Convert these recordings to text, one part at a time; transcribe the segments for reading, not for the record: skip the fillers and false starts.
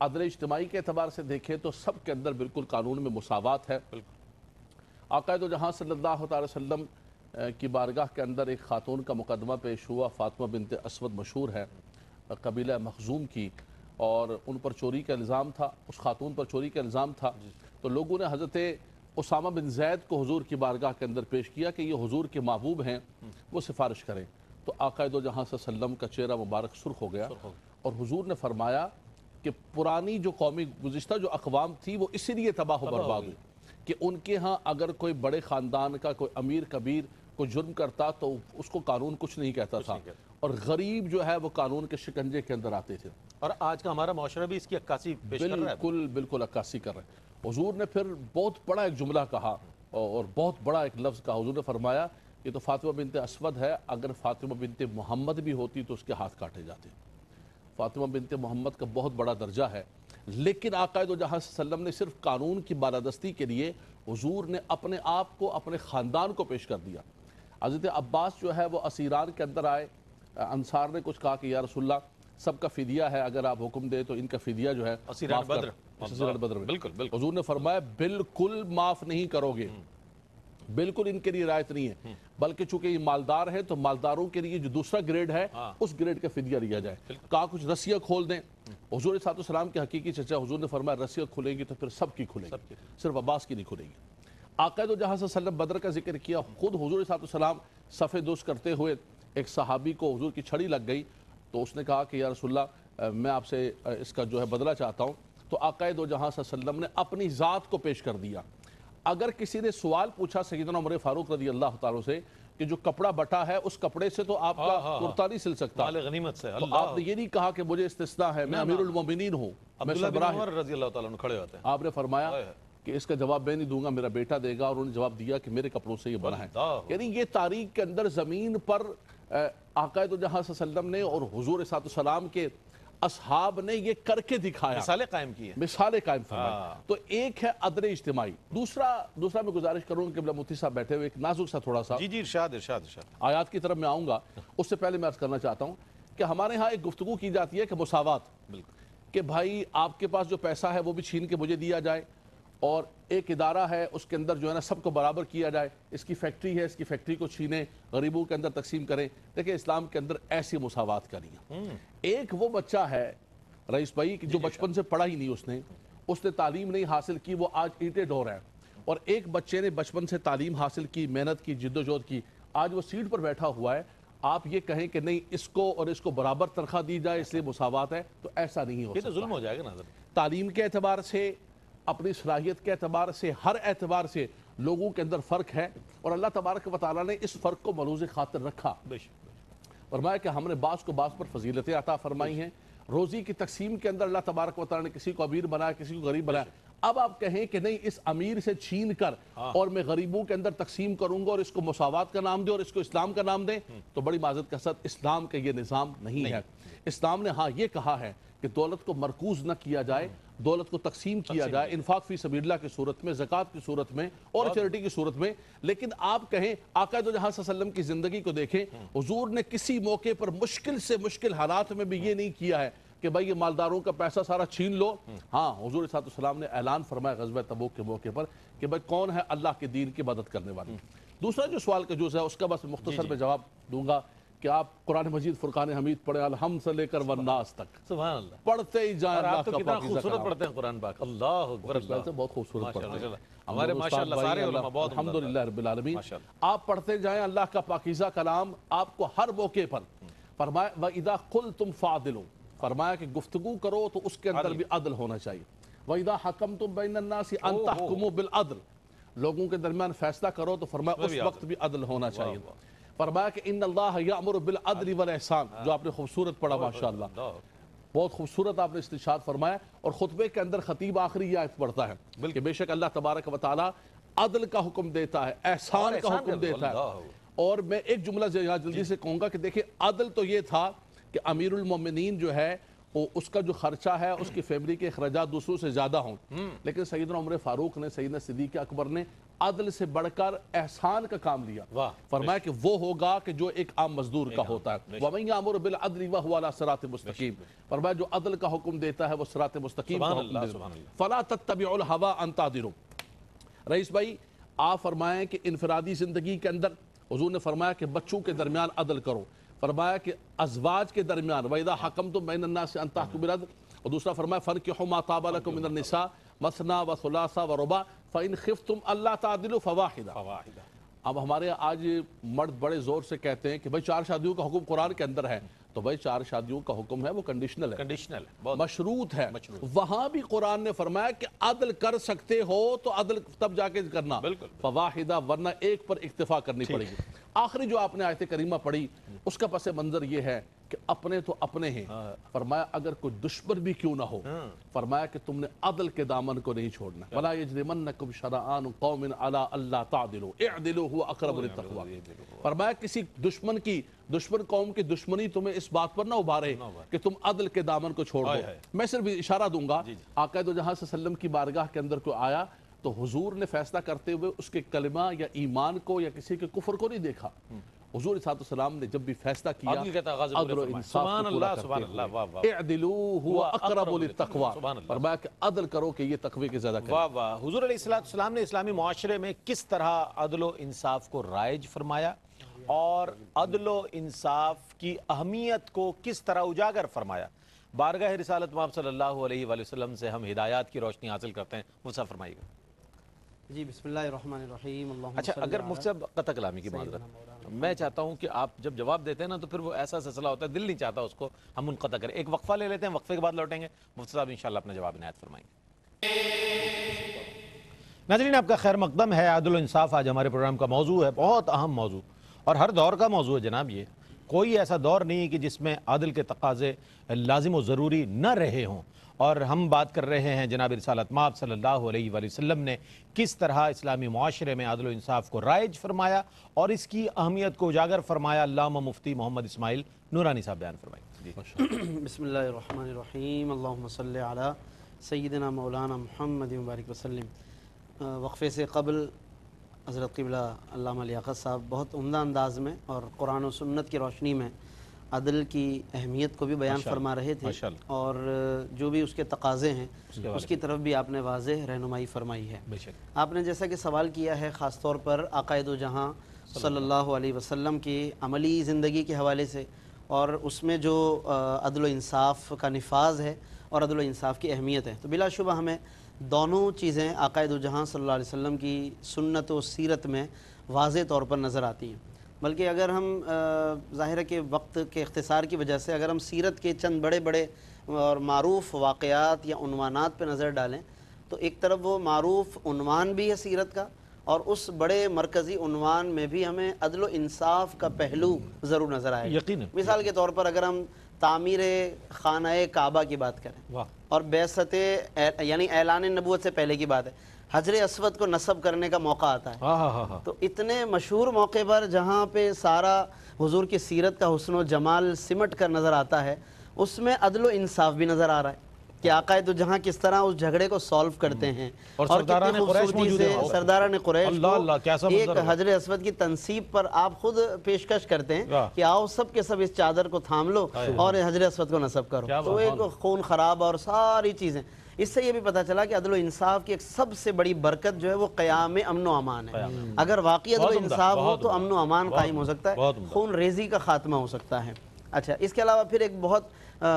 عدل اجتماعی کے اعتبار سے دیکھیں تو سب کے اندر بالکل قانون میں مساوات ہے. آقا دو جہاں صلی اللہ تعالی وسلم کی بارگاہ کے اندر ایک خاتون کا مقدمہ پیش ہوا. فاطمہ بنت اسود مشہور ہے, قبیلہ مخزوم کی, اور ان پر چوری کا الزام تھا. اس خاتون پر چوری کا الزام تھا تو لوگوں نے حضرت اسامہ بن زید کو حضور کی بارگاہ کے اندر پیش کیا کہ یہ حضور کے محبوب ہیں, وہ سفارش کریں. تو آقا دو جہاں صلی اللہ علیہ وسلم کا چہرہ مبارک سرخ ہو گیا, اور حضور نے فرمایا کہ پرانی جو قومی گزشتہ جو اقوام تھی وہ اسی لیے تباہ و برباد ہوئی کہ ان کے ہاں اگر کوئی بڑے خاندان کا کوئی امیر کبیر کوئی جرم کرتا تو اس کو قانون کچھ نہیں کہتا تھا, اور غریب جو ہے وہ قانون کے شکنجے کے اندر آتے تھے. اور آج کا ہمارا معاشرہ بھی اس کی عکاسی پیش کر رہا ہے. بالکل عکاسی کر رہے ہیں. حضور نے پھر بہت بڑا ایک جملہ کہا اور بہت بڑا ایک لفظ کہا. حضور نے فرمایا یہ تو فاطمہ بنت اسود ہے, اگر فاطمہ بنت محمد بھی ہوتی تو اس کے ہاتھ کاٹے جاتے. فاطمہ بنت محمد کا بہت بڑا درجہ ہے, لیکن آقا دو جہاں صلی اللہ علیہ وسلم نے صرف قانون کی بالادستی کے لیے حضور نے اپنے آپ کو اپنے خاندان کو پیش کر دیا. حضرت عباس جو ہے وہ اسیران کے اندر آئے, انصار نے کچھ کہا کہ یا رسول اللہ سب کا فدیہ ہے, اگر آپ حکم دیں تو ان کا فدیہ جو ہے اسیران بدر, اسیران بدر میں. بالکل حضور نے فرمایا بالکل معاف نہیں کرو گے, بالکل ان کے لیے رعایت نہیں ہے, بلکہ چونکہ یہ مالدار ہے تو مالداروں کے لیے جو دوسرا گریڈ ہے اس گریڈ کا فدیہ لیا جائے. کہا کچھ رسیاں کھول دیں. حضور صلی اللہ علیہ وسلم کے حقیقی چچا حضور نے فرمایا رسیاں کھلیں گی تو پھر سب کی کھلیں گی, صرف عباس کی نہیں کھلیں گی. آقا دو جہاں صلی اللہ علیہ وسلم بدر کا ذکر کیا. خود حضور صلی اللہ علیہ وسلم صفِ دوست کرتے ہوئے ایک صحابی کو حضور کی چھڑی لگ گئی تو اس نے کہا کہ یا رسول اللہ میں آپ سے اس کا جو ہے بدلہ چاہتا ہوں. تو آقا دو جہاں صلی اللہ علیہ وسلم نے اپنی ذات کو پیش کر دیا. اگر کسی نے سوال پوچھا سیدنا عمر فاروق رضی اللہ تعالیٰ سے کہ جو کپڑا بٹا ہے اس کپڑے سے تو آپ کا کرتا نہیں سل سکتا, مال غنیمت سے, تو آپ نے یہ نہیں کہا کہ مجھے استثناء ہے, میں امیر المومنین ہوں, میں عبداللہ بن سربراہ. عمر رضی اللہ تعالیٰ عنہ کھڑے ہوتے ہیں. آپ نے فرمایا کہ اس کا جواب میں نہیں دوں گا, میرا بیٹا دے گا, اور انہوں نے جواب دیا کہ میرے کپڑوں سے یہ بنا ہے. یعنی یہ تاریخ کے اندر زمین پر آقا دو جہاں صلی اللہ علیہ وسلم نے اور حضور صلی اللہ علیہ وسلم کے اصحاب نے یہ کر کے دکھایا, مثالیں قائم کی ہیں, مثالیں قائم فرمائی. تو ایک ہے عدل اجتماعی. دوسرا میں گزارش کروں کہ مفتی صاحب بیٹھے ہوئے, ایک نازک سا تھوڑا سا جی ارشاد آیات کی طرف میں آؤں گا. اس سے پہلے میں عرض کرنا چاہتا ہوں کہ ہمارے ہاں ایک گفتگو کی جاتی ہے کہ مساوات, کہ بھائی آپ کے پاس جو پیسہ ہے وہ بھی چھین کے مجھے دیا جائے, اور ایک ادارہ ہے اس کے اندر جو ہے نا سب کو برابر کیا جائے. اس کی فیکٹری ہے, اس کی فیکٹری کو چھینیں, غریبوں کے اندر تقسیم کریں. دیکھیں اسلام کے اندر ایسی مساوات کا نہیں ہے. ایک وہ بچہ ہے رئیس بھائی جو بچپن سے پڑھا ہی نہیں, اس نے تعلیم نہیں حاصل کی, وہ آج اینٹیں ڈھو رہا ہے. اور ایک بچے نے بچپن سے تعلیم حاصل کی, محنت کی, جد و جہد کی, آج وہ سیٹ پر بیٹھا ہوا ہے. آپ یہ کہیں کہ نہیں اس کو اور اس کو برابر تنخواہ دی جائے اس لیے مساوات ہے, تو ایسا نہیں ہو سکتا. یہ تو ظلم ہو جائے گا نا. تعلیم کے اعتبار سے, اپنی صلاحیت کے اعتبار سے, ہر اعتبار سے لوگوں کے اندر فرق ہے, اور اللہ تبارک و تعالیٰ نے اس فرق کو ملوز خاطر رکھا. فرمایا کہ ہم نے بعض کو بعض پر فضیلتیں عطا فرمائی ہیں. روزی کی تقسیم کے اندر اللہ تبارک و تعالیٰ نے کسی کو امیر بنایا, کسی کو غریب بنایا. اب آپ کہیں کہ نہیں اس امیر سے چھین کر اور میں غریبوں کے اندر تقسیم کروں گا اور اس کو مساوات کا نام دیں اور اس کو اسلام کا نام دیں, تو بڑی معذرت کے ساتھ اسلام کا یہ نظام نہیں ہے. اسلام نے ہاں یہ کہا ہے کہ دولت کو مرکوز نہ کیا جائے, دولت کو تقسیم کیا جائے, انفاق فی سبیل اللہ کی صورت میں, زکوٰۃ کی صورت میں, اور چیریٹی کی صورت میں. لیکن آپ کہیں آقا دو جہاں صلی اللہ علیہ وسلم کی زندگی کو دیکھیں, حضور نے کسی موقع پر مشکل سے مشکل حالات میں بھی یہ نہیں کیا ہے کہ بھائی یہ مالداروں کا پیسہ سارا چھین لو. ہاں حضور صلی اللہ علیہ وسلم نے اعلان فرمایا غزوہ تبوک کے موقع پر کہ بھائی کون ہے اللہ کے دین کی مدد کرنے والی. دوسرا جو سوال کا جز ہے اس کا بس مختصر میں جواب دوں گا کہ آپ قرآن مجید فرقان حمید پڑھیں, الحمد سے لے کر والناس تک, سبحان اللہ, پڑھتے ہی جائیں. اور آپ تو کتنا خوبصورت پڑھتے ہیں قرآن پاک, اللہ اکبر, بہت خوبصورت پڑھتے ہیں ہمارے ماشاءاللہ سارے علماء, بہت الحمدللہ رب العالمین. آپ پڑھتے جائیں اللہ کا پاکیزہ کلام, آپ کو ہر موقع پر فرمایا وَإِذَا قُلْتُمْ فَعْدِلُوا, فرمایا کہ گفتگو کرو تو اس کے اندر بھی عدل ہونا چاہیے. وَإِذَا حَكَمْتُمْ بَيْنَ النَّاسِ أَن تَحْكُمُوا بِالْعَدْلِ, لوگوں کے درمیان فیصلہ کرو تو فرمایا اس وقت بھی عدل ہونا چاہیے. فرمایا کہ ان اللہ یأمر بالعدل والاحسان, جو آپ نے خوبصورت پڑھا ماشاءاللہ, بہت خوبصورت آپ نے استشہاد فرمایا. اور خطبے کے اندر خطیب آخری یہ آیت پڑھتا ہے کہ بے شک اللہ تبارک و تعالی عدل کا حکم دیتا ہے, احسان کا حکم دیتا ہے. اور میں ایک جملہ یہاں جلدی سے کہوں گا کہ دیکھیں عدل تو یہ تھا کہ امیر المومنین جو ہے اس کا جو خرچہ ہے اس کی فیملی کے اخراجات دوسروں سے زیادہ ہوں، لیکن سیدنا عمر فاروق نے، سیدنا صدیق اکبر نے عدل سے بڑھ کر احسان کا کام لیا، فرمایا کہ وہ ہوگا کہ جو ایک عام مزدور کا ہوتا ہے، وَمَن يَأْمُرُ بِالْعَدْلِ وَهُوَ عَلَى صِرَاطٍ مُسْتَقِيمٍ، فرمایا جو عدل کا حکم دیتا ہے وہ صراط مستقیم کا حکم دیتا ہے، فَلَا تَتَّبِعُوا الْهَوَىٰ أَن تَعْدِلُوا۔ رئیس بھائی آپ فرمائیں کہ انفرادی زندگی کے اندر حضور نے فرمایا کہ بچوں کے درمیان عدل کرو، فرمایا کہ ازواج کے درمیان وَإِذَا حَكَمْتُم بَيْنَ النَّاسِ أَن تَحْكُمُوا بِالْعَدْلِ، اور دوسرا فرمایا فَانكِحُوا مَا طَابَ لَكُم مِّنَ النِّسَاءِ مَثْنَىٰ وَثُلَاثَ وَرُبَاعَ فَإِنْ خِفْتُمْ أَلَّا تَعْدِلُوا فَوَاحِدَةً۔ اب ہمارے آج مرد بڑے زور سے کہتے ہیں کہ بھائی 4 شادیوں کا حکم قرآن کے اندر ہے، تو بھائی 4 شادیوں کا حکم ہے وہ کنڈیشنل ہے، مشروط ہے، وہاں بھی قرآن نے فرمایا کہ عدل کر سکتے ہو تو عدل تب جا کے کرنا، فواحدہ، ورنہ ایک پر اکتفا کرنی پڑے گی۔ آخری جو آپ نے آیت کریمہ پڑھی اس کا پس منظر یہ ہے کہ اپنے تو اپنے ہیں، فرمایا اگر کوئی دشمن بھی کیوں نہ ہو، فرمایا کہ تم نے عدل کے دامن کو نہیں چھوڑنا، وَلَا يَجْرِمَنَّكُمْ شَنَآنُ قَوْمٍ عَلَىٰ أَلَّا تَعْدِلُوا اعْدِلُوا هُوَ أَقْرَبُ لِلتَّقْوَىٰ، فرمایا کسی دشمن قوم کی دشمنی تمہیں اس بات پر نہ ابھارے کہ تم عدل کے دامن کو چھوڑ دو۔ میں صرف اشارہ دوں گا، آقا دو جہاں صلی اللہ علیہ وسلم کی بارگاہ کے اندر کوئی آیا تو حضور نے فیصلہ کرتے ہوئے اس کے کلمہ یا ایمان کو یا کسی کے کفر کو نہیں دیکھا، حضور صلی اللہ علیہ وسلم نے جب بھی فیصلہ کیا عدل و انصاف کو پورا کرتے ہوئے اعدلوا هو اقرب للتقویٰ، فرمایا کہ عدل کرو کہ یہ تقوی کے زیادہ کرو۔ واہ واہ، حضور علیہ السلام نے اسلامی معاشرے میں کس طرح عدل و انصاف کو رائج فرمایا اور عدل و انصاف کی اہمیت کو کس طرح اجاگر فرمایا، بارگاہ رسالت مآب صلی اللہ علیہ وآلہ وسلم سے ہم ہدایات کی روشنی حاصل کرتے ہیں، مصطفیٰ فرمائیے گا۔ جی بسم اللہ الرحمن الرحیم۔ اللہم اچھا، صلی اگر علی مفتی صاحب قطع کلامی کی معذرت، میں چاہتا ہوں کہ آپ جب جواب دیتے ہیں نا تو پھر وہ ایسا سلسلہ ہوتا ہے، دل نہیں چاہتا اس کو ہم منقطع کریں، ایک وقفہ لے لیتے ہیں، وقفے کے بعد لوٹیں گے، مفتی صاحب انشاءاللہ اپنا جواب عنایت فرمائیں گے۔ ناظرین آپ کا خیر مقدم ہے، عدل و انصاف آج ہمارے پروگرام کا موضوع ہے، بہت اہم موضوع اور ہر دور کا موضوع ہے جناب۔ یہ کوئی ایسا دور نہیں کہ جس میں عدل کے تقاضے لازم و ضروری نہ رہے ہوں، اور ہم بات کر رہے ہیں جناب رسالت مآب صلی اللہ علیہ وآلہ وسلم نے کس طرح اسلامی معاشرے میں عدل و انصاف کو رائج فرمایا اور اس کی اہمیت کو اجاگر فرمایا۔ علامہ مفتی محمد اسماعیل نورانی صاحب بیان فرمائیں۔ بسم اللہ الرحمن الرحیم۔ اللہم صلی علی سیدنا مولانا محمد مبارک وسلم۔ وقفے سے قبل حضرت قبلہ علامہ لیاقت صاحب بہت عمدہ انداز میں اور قرآن و سنت کی روشنی میں عدل کی اہمیت کو بھی بیان فرما رہے تھے، اور جو بھی اس کے تقاضے ہیں اس کی طرف بھی آپ نے واضح رہنمائی فرمائی ہے۔ آپ نے جیسا کہ سوال کیا ہے خاص طور پر آقا دو جہاں صلی اللہ علیہ وسلم کی عملی زندگی کے حوالے سے، اور اس میں جو عدل و انصاف کا نفاذ ہے اور عدل و انصاف کی اہمیت ہے، تو بلا شبہ ہمیں دونوں چیزیں آقا دو جہاں صلی اللہ علیہ وسلم کی سنت و سیرت میں واضح طور پر نظر آتی ہیں۔ بلکہ اگر ہم ظاہر ہے کہ وقت کے اختصار کی وجہ سے اگر ہم سیرت کے چند بڑے بڑے اور معروف واقعات یا عنوانات پہ نظر ڈالیں تو ایک طرف وہ معروف عنوان بھی ہے سیرت کا، اور اس بڑے مرکزی عنوان میں بھی ہمیں عدل و انصاف کا پہلو ضرور نظر آئے گا۔ یقیناً۔ مثال کے طور پر اگر ہم تعمیر خانہ کعبہ کی بات کریں اور بعثت یعنی اعلان نبوت سے پہلے کی بات ہے، حجر اسود کو نصب کرنے کا موقع آتا ہے، تو اتنے مشہور موقع پر جہاں پہ سارا حضور کی سیرت کا حسن و جمال سمٹ کر نظر آتا ہے، اس میں عدل و انصاف بھی نظر آ رہا ہے کہ آقا دو جہاں کس طرح اس جھگڑے کو سالو کرتے ہیں، اور کتنی خوبصورتی سے سرداران قریش کو ایک حجر اسود کی تنصیب پر آپ خود پیشکش کرتے ہیں کہ آؤ سب کے سب اس چادر کو تھام لو اور حجر اسود کو نصب کرو، تو ایک خون خراب اور ساری چیزیں۔ اس سے یہ بھی پتہ چلا کہ عدل و انصاف کی ایک سب سے بڑی برکت جو ہے وہ قیام امن و امان ہے۔ اگر واقعی عدل و انصاف ہو تو امن و امان قائم ہو سکتا ہے، خون ریزی کا خاتمہ ہو سکتا ہے۔ اچھا، اس کے علاوہ پھر ایک بہت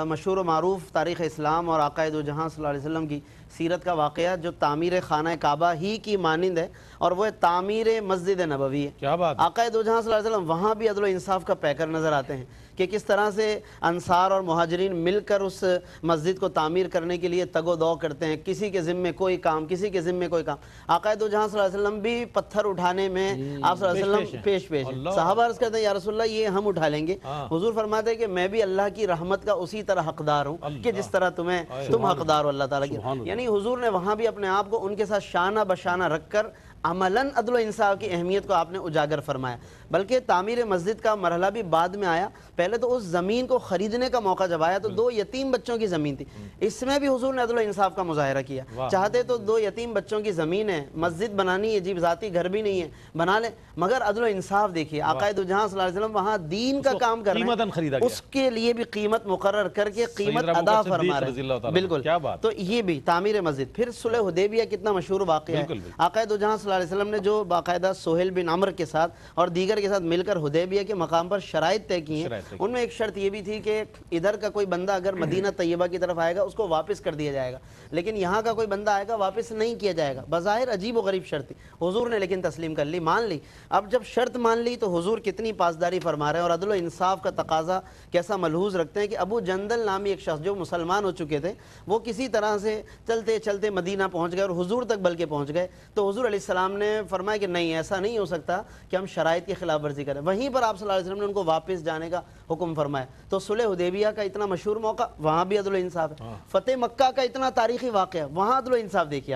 مشہور و معروف تاریخ اسلام اور آقا دو جہاں صلی اللہ علیہ وسلم کی سیرت کا واقعہ جو تعمیر خانہ کعبہ ہی کی مانند ہے، اور وہ تعمیر مسجد نبوی ہے۔ آقا دو جہاں صلی اللہ علیہ وسلم وہاں بھی عدل و انصاف کا پیکر نظر آتے ہیں کہ کس طرح سے انصار اور مہاجرین مل کر اس مسجد کو تعمیر کرنے کے لیے تگ و دو کرتے ہیں، کسی کے ذمے کوئی کام، کسی کے ذمے کوئی کام۔ آقا دو جہاں صلی اللہ علیہ وسلم بھی پتھر اٹھانے میں آپ صلی اللہ علیہ وسلم پیش ہیں۔ صحابہ عرض کرتے ہیں یا رسول اللہ یہ ہم اٹھا لیں گے، حضور فرماتے ہیں کہ میں بھی اللہ کی رحمت کا اسی طرح حقدار ہوں کہ جس طرح تم حقدار ہو اللہ تعالیٰ کی۔ یعنی حضور نے وہاں بھی اپنے آپ کو ان کے ساتھ شانہ بشانہ رکھ کر عملاً عدل و انصاف کی اہمیت کو آپ نے اجاگر فرمایا. بلکہ تعمیر مسجد کا مرحلہ بھی بعد میں آیا. پہلے تو اس زمین کو خریدنے کا موقع جب آیا تو 2 یتیم بچوں کی زمین تھی, اس میں بھی حضور نے عدل و انصاف کا مظاہرہ کیا. چاہتے تو 2 یتیم بچوں کی زمین ہے, مسجد بنانی ہے, جی ذاتی گھر بھی نہیں ہے, بنا لیں, مگر عدل و انصاف دیکھیے, آقا دو جہاں صلی اللہ علیہ وسلم وہاں دین کا کام کر رہے ہیں, اس کے لیے بھی قیمت مقرر کر کے قیمت ادا فرما رہے ہیں. بالکل, تو یہ بھی تعمیر مسجد. پھر صلح حدیبیہ کتنا مشہور واقعہ ہے. آقا دو جہاں صلی اللہ علیہ وسلم نے جو باقاعدہ سہیل بن عمر کے ساتھ اور دیگر کے ساتھ مل کر حدیبیہ کے مقام پر شرائط طے کی ہیں, ان میں ایک شرط یہ بھی تھی کہ ادھر کا کوئی بندہ اگر مدینہ طیبہ کی طرف آئے گا اس کو واپس کر دیا جائے گا, لیکن یہاں کا کوئی بندہ آئے گا واپس نہیں کیا جائے گا. بظاہر عجیب و غریب شرط تھی, حضور نے لیکن تسلیم کر لی, مان لی. اب جب شرط مان لی تو حضور کتنی پاسداری فرما رہے ہیں اور عدل و انصاف کا تقاضا کیسا ملحوظ رکھتے ہیں کہ ابو جندل نامی ایک شخص جو مسلمان ہو چکے تھے, وہ کسی طرح سے چلتے چلتے مدینہ پہنچ گئے اور حضور تک بلکہ پہنچ گئے. تو حضور علیہ السلام نے فرمایا کہ نہیں, ایسا نہیں ہو سکتا کہ ہم شرائط کی خلاف ورزی کریں. وہیں پر آپ صلی اللہ علیہ وسلم نے ان کو واپس جانے کا حکم فرمایا. تو صلح حدیبیہ کا اتنا مشہور موقع, وہاں بھی عدل و انصاف ہے. فتح مکہ کا اتنا تاریخی واقعہ, وہاں عدل و انصاف دیکھیے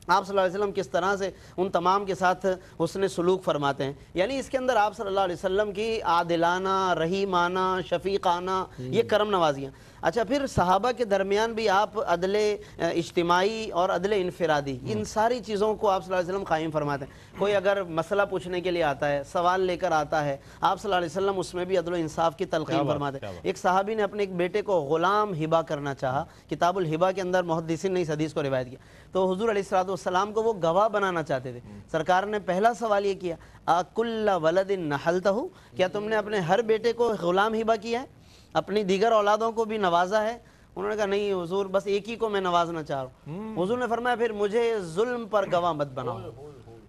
آپ صلی اللہ علیہ وسلم کس طرح سے ان تمام کے ساتھ حسن سلوک فرماتے ہیں. یعنی اس کے اندر آپ صلی اللہ علیہ وسلم کی عادلانہ, رحیمانہ, شفیقانہ یہ کرم نوازیاں. اچھا, پھر صحابہ کے درمیان بھی آپ عدل اجتماعی اور عدل انفرادی, ان ساری چیزوں کو آپ صلی اللہ علیہ وسلم قائم فرماتے ہیں. کوئی اگر مسئلہ پوچھنے کے لیے آتا ہے, سوال لے کر آتا ہے, آپ صلی اللہ علیہ وسلم اس میں بھی عدل و انصاف کی تلقین فرماتے ہیں. ایک صحابی نے اپنے ایک بیٹے کو غلام ہبہ کرنا چاہا, کتاب الہبہ کے اندر محدثین نے اس حدیث کو روایت کیا. تو حضور علیہ السلام کو وہ گواہ بنانا چاہتے تھے. سرکار نے پہلا سوال یہ کیا, اکل ولد نحلتہ, کیا تم نے اپنے ہر بیٹے کو غلام ہبہ کیا ہے, اپنی دیگر اولادوں کو بھی نوازا ہے؟ انہوں نے کہا نہیں حضور, بس ایک ہی کو میں نوازنا چاہ رہا ہوں. حضور نے فرمایا پھر مجھے ظلم پر گواہ مت بناؤ,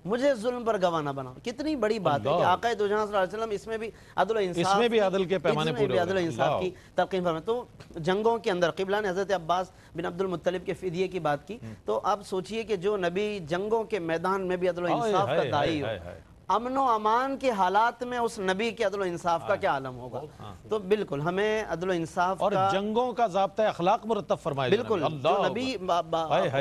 مجھے ظلم پر گواہ نہ بناؤ. کتنی بڑی بات ہے کہ آقا دو جہاں صلی اللہ علیہ وسلم اس میں بھی عدل و انصاف, اس میں بھی عدل کے پیمانے پورے, عدل و انصاف کی تلقین فرمائے. تو جنگوں کے اندر قبلہ نے حضرت عباس بن عبد المطلب کے فدیے کی بات کی, تو آپ سوچئے کہ جو نبی جنگوں کے میدان میں بھی عدل و انصاف کا داعی ہو, امن و امان کے حالات میں اس نبی کے عدل و انصاف کا کیا عالم ہوگا. تو بالکل ہمیں عدل و انصاف اور جنگوں کا ضابطہ اخلاق مرتب فرمائے. بالکل, جو نبی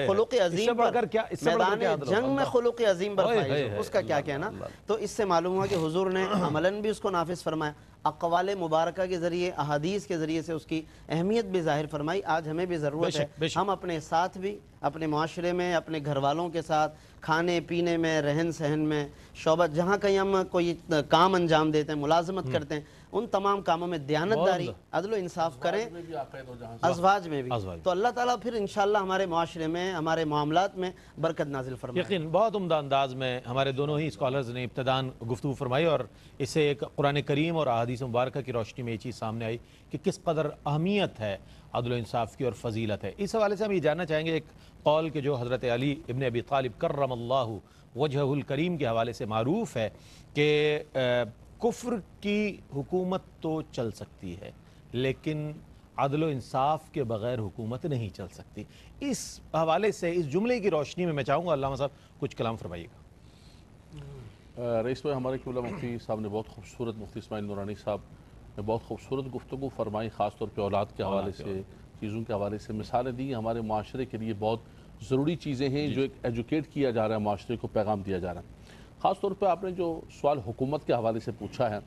خلق عظیم پر میدان جنگ میں خلق عظیم پر فائز ہو, اس کا کیا کہنا. تو اس سے معلوم ہوا کہ حضور نے عملاً بھی اس کو نافذ فرمایا, اقوال مبارکہ کے ذریعے, احادیث کے ذریعے سے اس کی اہمیت بھی ظاہر فرمائی. آج ہمیں بھی ضرورت ہے ہم اپنے ساتھ بھی, اپنے معاشرے میں, اپنے گھر والوں کے ساتھ, کھانے پینے میں, رہن سہن میں, شعبہ جہاں کہیں ہم کوئی کام انجام دیتے ہیں, ملازمت کرتے ہیں, ان تمام کاموں میں دیانتداری, عدل و انصاف کریں, ازواج میں بھی. تو اللہ تعالیٰ پھر انشاءاللہ ہمارے معاشرے میں, ہمارے معاملات میں برکت نازل فرمائے. یقین بہت عمدہ انداز میں ہمارے دونوں ہی اسکالرز نے ابتداً گفتگو فرمائی, اور اس سے ایک قرآن کریم اور احادیث مبارکہ کی روشنی میں یہ چیز سامنے آئی کہ کس قدر اہمیت ہے عدل و انصاف کی اور فضیلت ہے. اس حوالے سے ہم یہ جاننا چاہیں گے ایک قول کہ جو حضرت علی ابن ابی طالب کرم اللہ وجہہ الکریم کے حوالے سے معروف ہے کہ کفر کی حکومت تو چل سکتی ہے لیکن عدل و انصاف کے بغیر حکومت نہیں چل سکتی. اس حوالے سے اس جملے کی روشنی میں چاہوں گا علامہ صاحب کچھ کلام فرمائیے گا. رئیس بھائی, ہمارے قبلہ مفتی صاحب نے بہت خوبصورت, مفتی اسماعیل نورانی صاحب نے بہت خوبصورت گفتگو فرمائی, خاص طور پہ اولاد کے حوالے سے, چیزوں کے حوالے سے مثالیں دی. ہمارے معاشرے کے لیے بہت ضروری چیزیں ہیں جو ایک ایجوکیٹ کیا جا رہا ہے, معاشرے کو پیغام دیا جا رہا ہے. خاص طور پہ آپ نے جو سوال حکومت کے حوالے سے پوچھا ہے,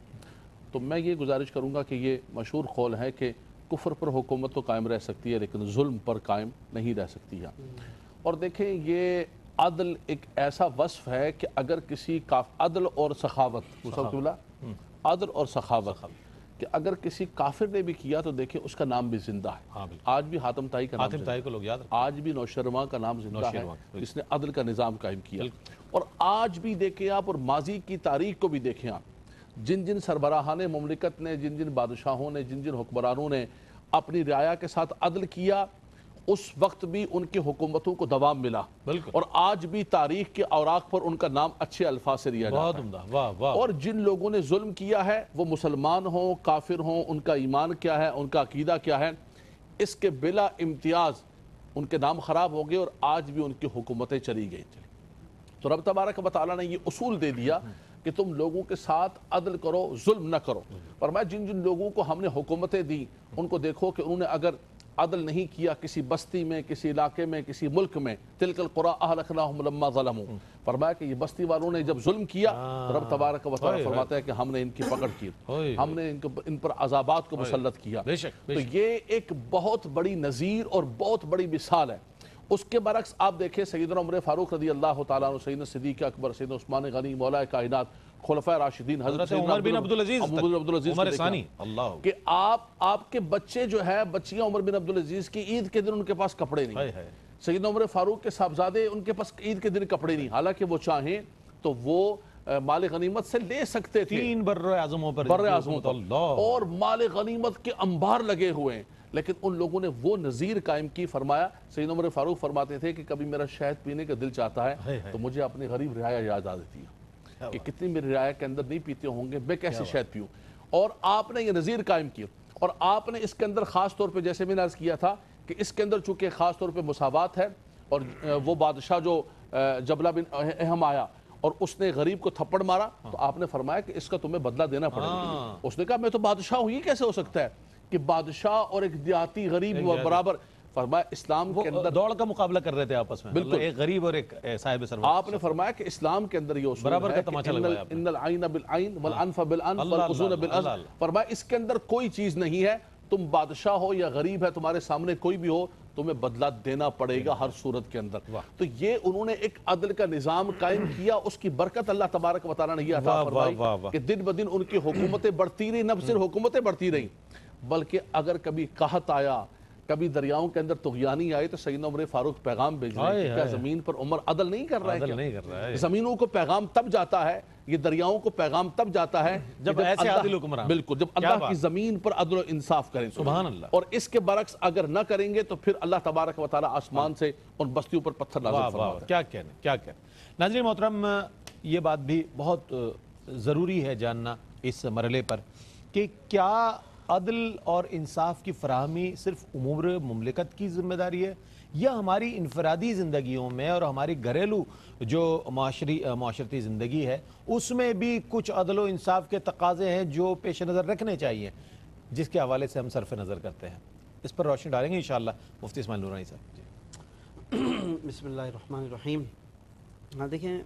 تو میں یہ گزارش کروں گا کہ یہ مشہور قول ہے کہ کفر پر حکومت تو قائم رہ سکتی ہے لیکن ظلم پر قائم نہیں رہ سکتی ہے. اور دیکھیں یہ عدل ایک ایسا وصف ہے کہ اگر کسی عدل اور سخاوت, عدل اور سخاوت کہ اگر کسی کافر نے بھی کیا تو دیکھیں اس کا نام بھی زندہ ہے. آج بھی حاتم طائی کا نام زندہ ہے, آج بھی نوشرواں کا نام زندہ ہے جس نے عدل کا نظام قائم کیا. اور آج بھی دیکھیں آپ, اور ماضی کی تاریخ کو بھی دیکھیں آپ, جن جن سربراہان مملکت نے, جن جن بادشاہوں نے, جن جن حکمرانوں نے اپنی رعایا کے ساتھ عدل کیا, اس وقت بھی ان کی حکومتوں کو دوام ملا. اور آج بھی تاریخ کے اوراق پر ان کا نام اچھے الفاظ سے لیا جاتا ہے. اور جن لوگوں نے ظلم کیا ہے وہ مسلمان ہوں, کافر ہوں, ان کا ایمان کیا ہے, ان کا عقیدہ کیا ہے, اس کے بلا امتیاز ان کے نام خراب ہو گئے اور آج بھی ان کی حکومتیں چلی گئی. تو رب تبارک و تعالیٰ نے یہ اصول دے دیا کہ تم لوگوں کے ساتھ عدل کرو, ظلم نہ کرو. فرمایا جن جن لوگوں کو ہم نے حکومتیں دی ان کو دیکھو کہ انہوں نے اگر عدل نہیں کیا کسی بستی میں، کسی علاقے میں، کسی ملک میں، تلک القریٰ اہلکناہم لما ظلموا، فرمایا کہ یہ بستی والوں نے جب ظلم کیا تو رب تبارک و تعالیٰ فرماتا ہے کہ ہم نے ان کی پکڑ کی، ہم نے ان پر عذابات کو مسلط کیا۔ تو یہ ایک بہت بڑی نظیر اور بہت بڑی مثال ہے۔ اس کے برعکس آپ دیکھیں سیدنا عمر فاروق رضی اللہ تعالیٰ عنہ، سیدنا صدیق اکبر، سیدنا عثمان غنی، مولا کائنات، خلفائے راشدین، حضرت عمر بن عبدالعزیز عمر ثانی، کہ آپ کے بچے جو ہے، بچیاں عمر بن عبدالعزیز کی عید کے دن ان کے پاس کپڑے نہیں، سیدنا عمر فاروق کے صاحبزادے ان کے پاس عید کے دن کپڑے نہیں، حالانکہ وہ چاہیں تو وہ مال غنیمت سے لے سکتے تھے، 3 بر اعظموں پر اور مال غنیمت کے انبار لگے ہوئے ہیں، لیکن ان لوگوں نے وہ نظیر قائم کی۔ فرمایا سیدنا عمر فاروق فرماتے تھے کہ کبھی میرا شہد پینے کا دل چاہتا ہے تو مجھے اپنی غریب رعایا یاد آ دیتی ہے کہ کتنی میری رعایا کے اندر نہیں پیتے ہوں گے، میں کیسے شہد پیوں۔ اور آپ نے یہ نظیر قائم کی، اور آپ نے اس کے اندر خاص طور پہ جیسے میں نے عرض کیا تھا کہ اس کے اندر چونکہ خاص طور پہ مساوات ہے، اور وہ بادشاہ جو جبلہ بن اہم آیا اور اس نے غریب کو تھپڑ مارا تو آپ نے فرمایا کہ اس کا تمہیں بدلہ دینا پڑے گا۔ اس نے کہا میں تو بادشاہ ہوں، یہ کیسے ہو سکتا ہے کہ بادشاہ اور ایک دیہاتی غریب برابر؟ فرمایا اسلام کے اندر دوڑ کا مقابلہ کر رہے تھے آپس میں، بالکل ایک غریب اور ایک صاحب ثروت۔ آپ نے فرمایا کہ اسلام کے اندر یہ اصول برابر کا ہے تماشا کہ لگوایا آپ نے، ان العین بالعین والانف بالانف والاذن بالاذن، فرمایا اس کے اندر کوئی چیز نہیں ہے، تم بادشاہ ہو یا غریب ہے، تمہارے سامنے کوئی بھی ہو، تمہیں بدلہ دینا پڑے گا ہر صورت کے اندر۔ تو یہ انہوں نے ایک عدل کا نظام قائم کیا، اس کی برکت اللہ تبارک و تعالیٰ نے یہ عطا فرمائی کہ دن بدن ان کی حکومتیں بڑھتی رہی، نہ صرف حکومتیں بڑھتی رہیں بلکہ اگر کبھی قحط آیا، کبھی دریاؤں کے اندر طغیانی آئے تو سیدنا عمر فاروق پیغام بھیج رہے ہیں کہ کیا زمین پر عمر عدل نہیں کر رہا ہے؟ کیا زمینوں کو پیغام تب جاتا ہے، یہ دریاؤں کو پیغام تب جاتا ہے جب ایسے عادل حکمران، بالکل جب اللہ کی زمین پر عدل و انصاف کریں، سبحان اللہ۔ اور اس کے برعکس اگر نہ کریں گے تو پھر اللہ تبارک و تعالیٰ آسمان سے ان بستیوں پر پتھر نازل فرماتا ہے۔ کیا کہنے، کیا کہنے۔ ناظرین محترم، یہ بات بھی بہت ضروری ہے جاننا اس مرحلے پر کہ کیا عدل اور انصاف کی فراہمی صرف امور مملکت کی ذمہ داری ہے یا ہماری انفرادی زندگیوں میں اور ہماری گھریلو جو معاشرتی زندگی ہے اس میں بھی کچھ عدل و انصاف کے تقاضے ہیں جو پیش نظر رکھنے چاہیے، جس کے حوالے سے ہم صرف نظر کرتے ہیں؟ اس پر روشنی ڈالیں گے انشاءاللہ مفتی اسماعیل نورانی صاحب۔ بسم اللہ الرحمن الرحیم۔ دیکھیں،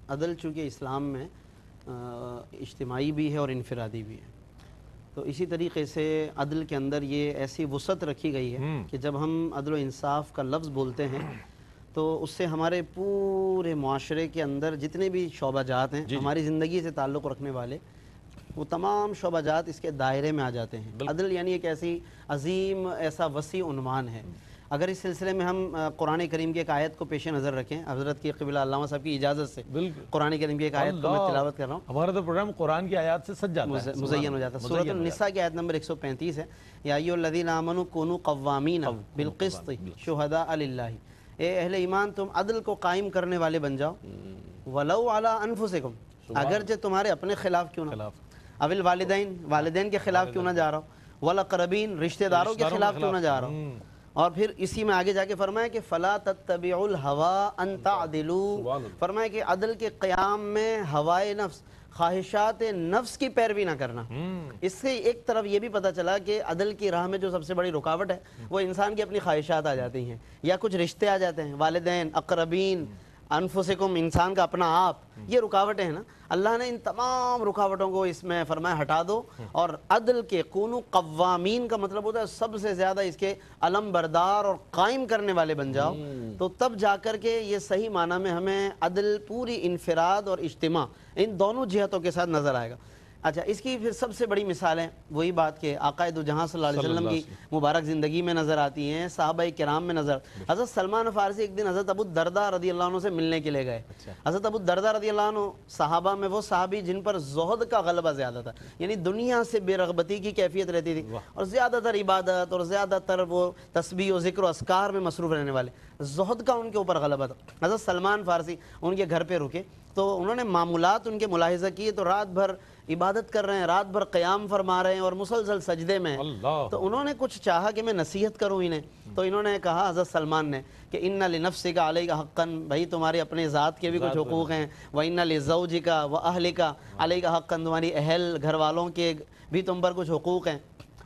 عدل چونکہ اسلام میں اجتماعی بھی ہے اور انفرادی بھی ہے، تو اسی طریقے سے عدل کے اندر یہ ایسی وسعت رکھی گئی ہے کہ جب ہم عدل و انصاف کا لفظ بولتے ہیں تو اس سے ہمارے پورے معاشرے کے اندر جتنے بھی شعبہ جات ہیں ہماری زندگی سے تعلق رکھنے والے، وہ تمام شعبہ جات اس کے دائرے میں آ جاتے ہیں۔ عدل یعنی ایک ایسی عظیم، ایسا وسیع عنوان ہے۔ اگر اس سلسلے میں ہم قرآن کریم کی ایک آیت کو پیش نظر رکھیں، حضرت کی قبلہ علامہ صاحب کی اجازت سے قرآن کریم کی ایک آیت کو میں تلاوت کر رہا ہوں۔ ہمارا تو پروگرام قرآن کی آیات سے سج جاتا ہے، مزین ہو جاتا ہے۔ سورۃ النساء کی آیت نمبر 135 ہے، یا ایھا الذین آمنوا کونوا قوامین بالقسط شہداء للہ، اے اہل ایمان تم عدل کو قائم کرنے والے بن جاؤ، ولو علی انفسکم، اگرچہ تمہارے اپنے خلاف کیوں نہ، او الوالدین، والدین کے خلاف کیوں نہ جا رہا ہو، والاقربین، رشتہ داروں کے خلاف کیوں نہ جا رہا ہو۔ اور پھر اسی میں آگے جا کے فرمایا کہ فلا تتبعوا الهوى ان تعدلوا، فرمایا کہ عدل کے قیام میں ہوائے نفس، خواہشات نفس کی پیروی نہ کرنا۔ اس سے ایک طرف یہ بھی پتہ چلا کہ عدل کی راہ میں جو سب سے بڑی رکاوٹ ہے وہ انسان کی اپنی خواہشات آ جاتی ہیں، یا کچھ رشتے آ جاتے ہیں، والدین، اقربین، انفسکم، انسان کا اپنا آپ، یہ رکاوٹیں ہیں نا۔ اللہ نے ان تمام رکاوٹوں کو اس میں فرمایا ہٹا دو، اور عدل کے کونوا قوامین کا مطلب ہوتا ہے سب سے زیادہ اس کے علم بردار اور قائم کرنے والے بن جاؤ، تو تب جا کر کے یہ صحیح معنی میں ہمیں عدل پوری انفراد اور اجتماع ان دونوں جہتوں کے ساتھ نظر آئے گا۔ اچھا، اس کی پھر سب سے بڑی مثالیں وہی بات کہ آقا دو جہاں صلی اللہ علیہ وسلم کی مبارک زندگی میں نظر آتی ہیں، صحابہ کرام میں نظر۔ حضرت سلمان فارسی ایک دن حضرت ابو الدرداء رضی اللہ عنہ سے ملنے کے لیے گئے۔ حضرت ابو الدرداء رضی اللہ عنہ صحابہ میں وہ صحابی جن پر زہد کا غلبہ زیادہ تھا، یعنی دنیا سے بے رغبتی کی کیفیت رہتی تھی، اور زیادہ تر عبادت اور زیادہ تر وہ تسبیح و ذکر و اذکار میں مصروف رہنے والے، زہد کا ان کے اوپر غلبہ تھا۔ حضرت سلمان فارسی ان کے گھر پہ رکے تو انہوں نے معمولات ان کے ملاحظہ کیے، تو رات بھر عبادت کر رہے ہیں، رات بھر قیام فرما رہے ہیں اور مسلسل سجدے میں ہیں۔ تو انہوں نے کچھ چاہا کہ میں نصیحت کروں انہیں، تو انہوں نے کہا حضرت سلمان نے کہ ان لنفسک علیک حقا، بھائی تمہارے اپنے ذات کے بھی کچھ حقوق ہیں، وان لزوجک واہلک علیک حقا، تمہاری اہل گھر والوں کے بھی تم پر کچھ حقوق ہیں،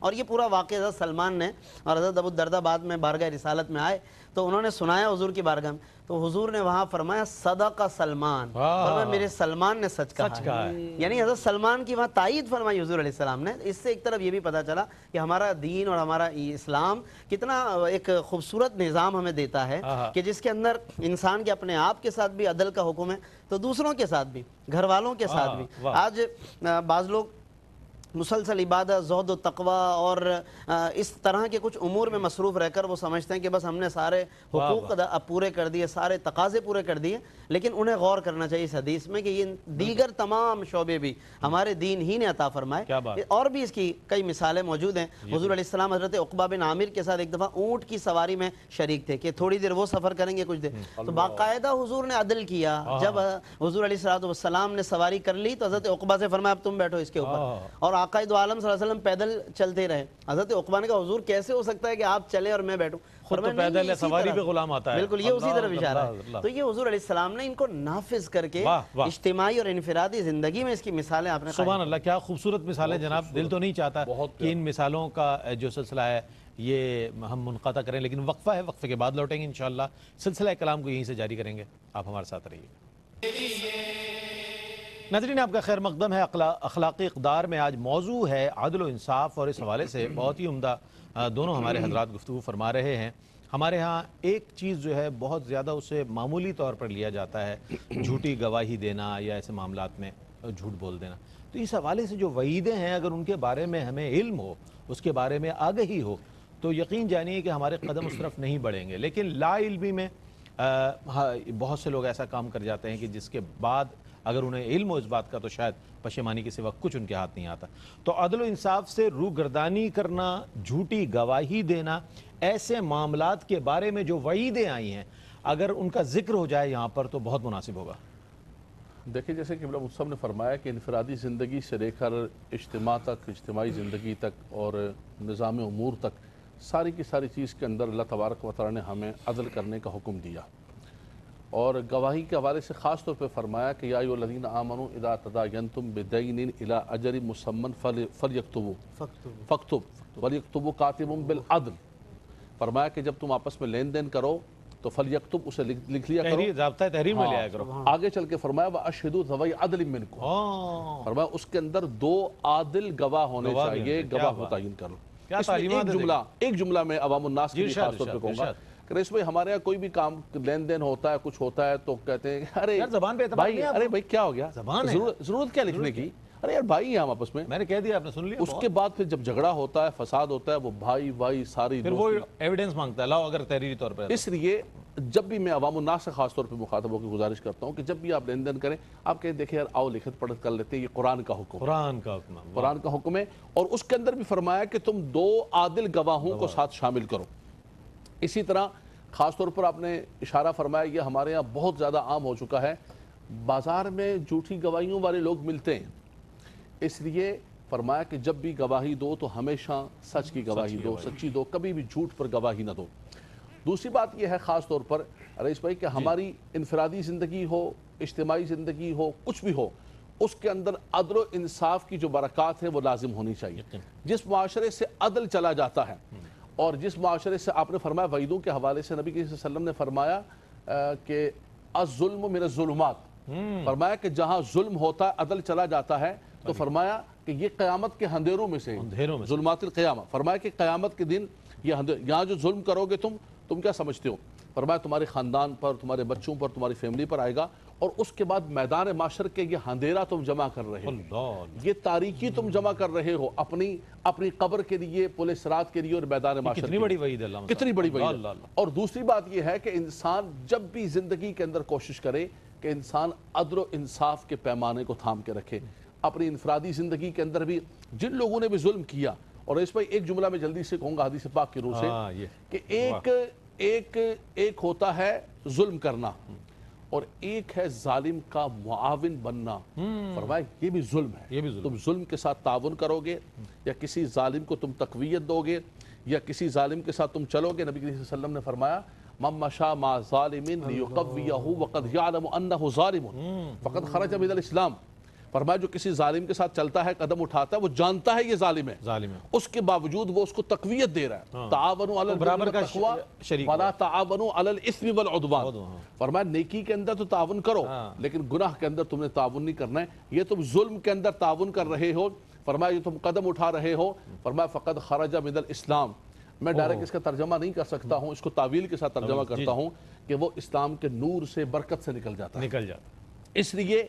اور یہ پورا واقعہ حضرت سلمان نے اور حضرت ابو الدرداء بعد میں بارگاہ رسالت میں آئے تو انہوں نے سنایا حضور کی بارگاہ میں، تو حضور نے وہاں فرمایا صدق سلمان، فرمایا میرے سلمان نے سچ کہا ہے. یعنی حضرت سلمان کی وہاں تائید فرمائی حضور علیہ السلام نے. اس سے ایک طرف یہ بھی پتہ چلا کہ ہمارا دین اور ہمارا اسلام کتنا ایک خوبصورت نظام ہمیں دیتا ہے کہ جس کے اندر انسان کے اپنے آپ کے ساتھ بھی عدل کا حکم ہے تو دوسروں کے ساتھ بھی، گھر والوں کے ساتھ بھی. آج بعض لوگ مسلسل عبادت، زہد و تقوی اور اس طرح کے کچھ امور میں مصروف رہ کر وہ سمجھتے ہیں کہ بس ہم نے سارے حقوق پورے کر دیے، سارے تقاضے پورے کر دیے، لیکن انہیں غور کرنا چاہیے اس حدیث میں کہ یہ دیگر تمام شعبے بھی ہمارے دین ہی نے عطا فرمائے. اور بھی اس کی کئی مثالیں موجود ہیں. حضور علیہ السلام حضرت عقبہ بن عامر کے ساتھ ایک دفعہ اونٹ کی سواری میں شریک تھے کہ تھوڑی دیر وہ سفر کریں گے کچھ دیر، تو باقاعدہ حضور نے عدل کیا. جب حضور علیہ السلام نے سواری کر لی تو حضرت عقبہ سے فرمایا اب تم بیٹھو اس کے اوپر، اور آقا دو عالم صلی اللہ علیہ وسلم پیدل چلتے رہے. حضرت عقبہ نے کہا حضور کیسے ہو سکتا ہے کہ آپ چلیں اور میں بیٹھوں؟ خود تو پیدل ہے، سواری پہ غلام آتا ہے. بالکل یہ اسی طرف اشارہ ہے. تو یہ حضور علیہ السلام نے ان کو نافذ کر کے اجتماعی اور انفرادی زندگی میں اس کی مثالیں آپ نے. سبحان اللہ، کیا خوبصورت مثالیں جناب. دل تو نہیں چاہتا کہ ان مثالوں کا جو سلسلہ ہے یہ ہم منقطع کریں، لیکن وقفہ ہے، وقفے کے بعد لوٹیں گے انشاءاللہ. سلسلہ کلام کو یہیں سے جاری کریں گے، آپ ہمارے ساتھ رہیے. ناظرین آپ کا خیر مقدم ہے. اخلاقی اقدار میں آج موضوع ہے عدل و انصاف، اور اس حوالے سے بہت ہی عمدہ دونوں ہمارے حضرات گفتگو فرما رہے ہیں. ہمارے ہاں ایک چیز جو ہے بہت زیادہ اسے معمولی طور پر لیا جاتا ہے، جھوٹی گواہی دینا یا ایسے معاملات میں جھوٹ بول دینا. تو اس حوالے سے جو وعیدیں ہیں اگر ان کے بارے میں ہمیں علم ہو، اس کے بارے میں آگہی ہو، تو یقین جانیے کہ ہمارے قدم اس طرف نہیں بڑھیں گے. لیکن لا علمی میں بہت سے لوگ ایسا کام کر جاتے ہیں کہ جس کے بعد اگر انہیں علم ہو اس بات کا تو شاید پشیمانی کے سوا کچھ ان کے ہاتھ نہیں آتا. تو عدل و انصاف سے روگردانی کرنا، جھوٹی گواہی دینا، ایسے معاملات کے بارے میں جو وعیدیں آئی ہیں اگر ان کا ذکر ہو جائے یہاں پر تو بہت مناسب ہوگا. دیکھیں جیسے کہ قبلہ مصطفیٰ نے فرمایا کہ انفرادی زندگی سے لے کر اجتماع تک، اجتماعی زندگی تک اور نظام امور تک ساری کی ساری چیز کے اندر اللہ تبارک و تعالی نے ہمیں عدل کرنے کا حکم دیا. اور گواہی کے حوالے سے خاص طور پہ فرمایا کہ یا ایھا الذین آمنوا اذا تداینتم بدین الی اجل مسمى فاکتبوا ولیکتب کاتب بالعدل. فرمایا کہ جب تم آپس میں لین دین کرو تو فلیکتب، اسے لکھ لیا کرو، ضابطۂ تحریر میں لے آیا کرو. آگے چل کے فرمایا واشہدوا ذوی عدل منکم، فرمایا اس کے اندر دو عادل گواہ ہونے چاہیے، گواہ متعین کرو. ایک جملہ میں عوام الناس کے لیے خاص طور پہ کہوں گا کہ رئیس بھائی ہمارے یہاں کوئی بھی کام لین دین ہوتا ہے، کچھ ہوتا ہے تو کہتے ہیں ارے بھائی کیا ہو گیا، ضرورت کیا لکھنے کی، ارے یار بھائی ہیں ہم آپس میں نے کہہ دیا، آپ نے سن لیا. اس کے بعد پھر جب جھگڑا ہوتا ہے، فساد ہوتا ہے، وہ بھائی ساری پھر وہ ایویڈنس مانگتا ہے، لاؤ اگر تحریری طور پر. اس لیے جب بھی میں عوام الناس سے خاص طور پہ مخاطبوں کی گزارش کرتا ہوں کہ جب بھی آپ لین دین کریں آپ کہیں دیکھیں یار آؤ لکھت پڑھت کر لیتے ہیں، یہ قرآن کا حکم ہے. اور اس کے اندر بھی فرمایا کہ تم دو عادل گواہوں کو ساتھ شامل کرو. اسی طرح خاص طور پر آپ نے اشارہ فرمایا، یہ ہمارے یہاں بہت زیادہ عام ہو چکا ہے، بازار میں جھوٹی گواہیوں والے لوگ ملتے ہیں. اس لیے فرمایا کہ جب بھی گواہی دو تو ہمیشہ سچ کی گواہی دو، سچی دو، کبھی بھی جھوٹ پر گواہی نہ دو. دوسری بات یہ ہے خاص طور پر رئیس بھائی کہ ہماری انفرادی زندگی ہو، اجتماعی زندگی ہو، کچھ بھی ہو، اس کے اندر عدل و انصاف کی جو برکات ہے وہ لازم ہونی چاہیے. جس معاشرے سے عدل چلا جاتا ہے اور جس معاشرے سے آپ نے فرمایا وعیدوں کے حوالے سے نبی صلی اللہ علیہ وسلم نے فرمایا کہ الظلم من الظلمات، فرمایا کہ جہاں ظلم ہوتا ہے، عدل چلا جاتا ہے، تو فرمایا کہ یہ قیامت کے اندھیروں میں سے ظلمات القیامہ. فرمایا کہ قیامت کے دن یہاں جو ظلم کرو گے تم کیا سمجھتے ہو، فرمایا تمہارے خاندان پر، تمہارے بچوں پر، تمہاری فیملی پر آئے گا، اور اس کے بعد میدان معاشر کے یہ اندھیرا تم جمع کر رہے ہو، یہ تاریکی تم جمع کر رہے ہو اپنی قبر کے لیے، پل صراط کے لیے اور میدان معاشر. کتنی بڑی وعید ہے، کتنی بڑی وعید. اور دوسری بات یہ ہے کہ انسان جب بھی زندگی کے اندر کوشش کرے کہ انسان عدل و انصاف کے پیمانے کو تھام کے رکھے. اپنی انفرادی زندگی کے اندر بھی جن لوگوں نے بھی ظلم کیا، اور اس پر ایک جملہ میں جلدی سے کہوں گا حدیث پاک کی روح سے کہ ایک ہوتا ہے ظلم کرنا اور ایک ہے ظالم کا معاون بننا. فرمایا یہ بھی ظلم ہے. تم ظلم کے ساتھ تعاون کرو گے یا کسی ظالم کو تم تقویت دو گے یا کسی ظالم کے ساتھ تم چلو گے. نبی صلی اللہ علیہ وسلم نے فرمایا من مشى مع ظالم ليقويه وقد يعلم انه ظالم فقد خرج من الاسلام. فرمایا جو کسی ظالم کے ساتھ چلتا ہے قدم اٹھاتا ہے وہ جانتا ہے یہ ظالم ہے, اس کے باوجود وہ اس کو تقویت دے رہا ہے. تعاونوا علی البر والتقوی ولا تعاونوا علی الاثم والعدوان. فرمایا نیکی کے اندر تو تعاون کرو لیکن گناہ کے اندر تم نے تعاون نہیں کرنا ہے. یہ تم ظلم کے اندر تعاون کر رہے ہو, فرمایا یہ تم قدم اٹھا رہے ہو, فرمایا فقد خرج من الاسلام. میں ڈائریکٹ اس کا ترجمہ نہیں کر سکتا ہوں, اس کو تعویل کے ساتھ ترجمہ کرتا ہوں کہ وہ اسلام کے نور سے برکت سے نکل جاتا ہے. اس لیے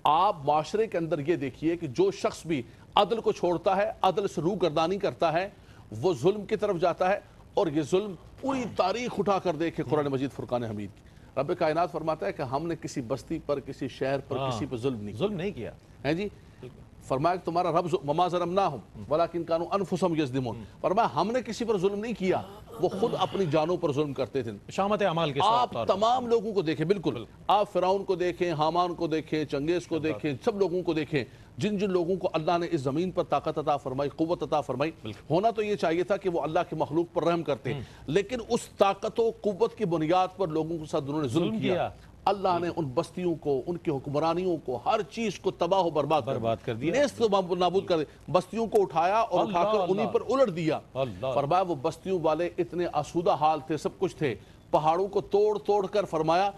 آپ معاشرے کے اندر یہ دیکھیے کہ جو شخص بھی عدل کو چھوڑتا ہے, عدل سے روگردانی کرتا ہے, وہ ظلم کی طرف جاتا ہے. اور یہ ظلم پوری تاریخ اٹھا کر دیکھے قرآن مجید فرقان حمید کی, رب کائنات فرماتا ہے کہ ہم نے کسی بستی پر, کسی شہر پر, کسی پر ظلم نہیں کیا ہے جی. فرمایا کہ تمہارا رب وما ظلمناہم ولکن کانوا انفسہم یظلمون. فرمایا ہم نے کسی پر ظلم نہیں کیا, وہ خود اپنی جانوں پر ظلم کرتے تھے. شامت اعمال کے آپ تمام لوگوں کو دیکھیں, بالکل آپ فرعون کو دیکھیں, حامان کو دیکھیں, چنگیز کو دیکھیں, سب لوگوں کو دیکھیں, جن جن لوگوں کو اللہ نے اس زمین پر طاقت عطا فرمائی, قوت عطا فرمائی, ہونا تو یہ چاہیے تھا کہ وہ اللہ کے مخلوق پر رحم کرتے, لیکن اس طاقت و قوت کی بنیاد پر لوگوں کے ساتھ انہوں نے ظلم کیا. اللہ نے ان بستیوں کو, ان کی حکمرانیوں کو, ہر چیز کو تباہ و برباد کر دیا, نیست و نابود کر دیا. بستیوں کو اٹھایا اور اٹھا کر انہی پر الٹ دیا. فرمایا وہ بستیوں والے اتنے آسودہ حال تھے, سب کچھ تھے, پہاڑوں کو توڑ توڑ کر, فرمایا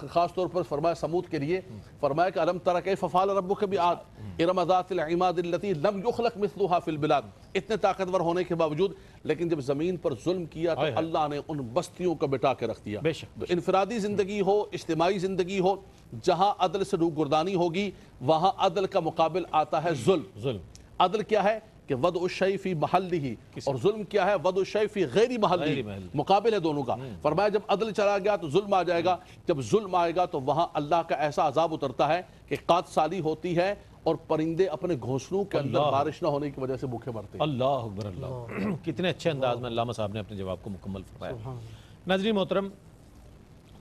خاص طور پر فرمایا سمود کے لیے, فرمایا کہ الم تر کیف فعل ربک بعاد ارم ذات العماد التي لم يخلق مثلها في البلاد. اتنے طاقتور ہونے کے باوجود لیکن جب زمین پر ظلم کیا تو اللہ نے ان بستیوں کو بٹا کے رکھ دیا. انفرادی زندگی ہو, اجتماعی زندگی ہو, جہاں عدل سے روگردانی ہوگی وہاں عدل کا مقابل آتا ہے ظلم. عدل کیا ہے کہ وضع الشیء فی محلہ, اور ظلم کیا ہے وضع الشیء فی غیر محلہ, مقابل ہے دونوں کا. فرمایا جب عدل چلا گیا تو ظلم آ جائے گا, جب ظلم آئے گا تو وہاں اللہ کا ایسا عذاب اترتا ہے کہ قحط سالی ہوتی ہے اور پرندے اپنے گھونسلوں کے اندر بارش نہ ہونے کی وجہ سے بھوکے مرتے ہیں. اللہ اکبر اللہ. کتنے اچھے انداز میں علامہ صاحب نے اپنے جواب کو مکمل فرمایا. ناظرین محترم,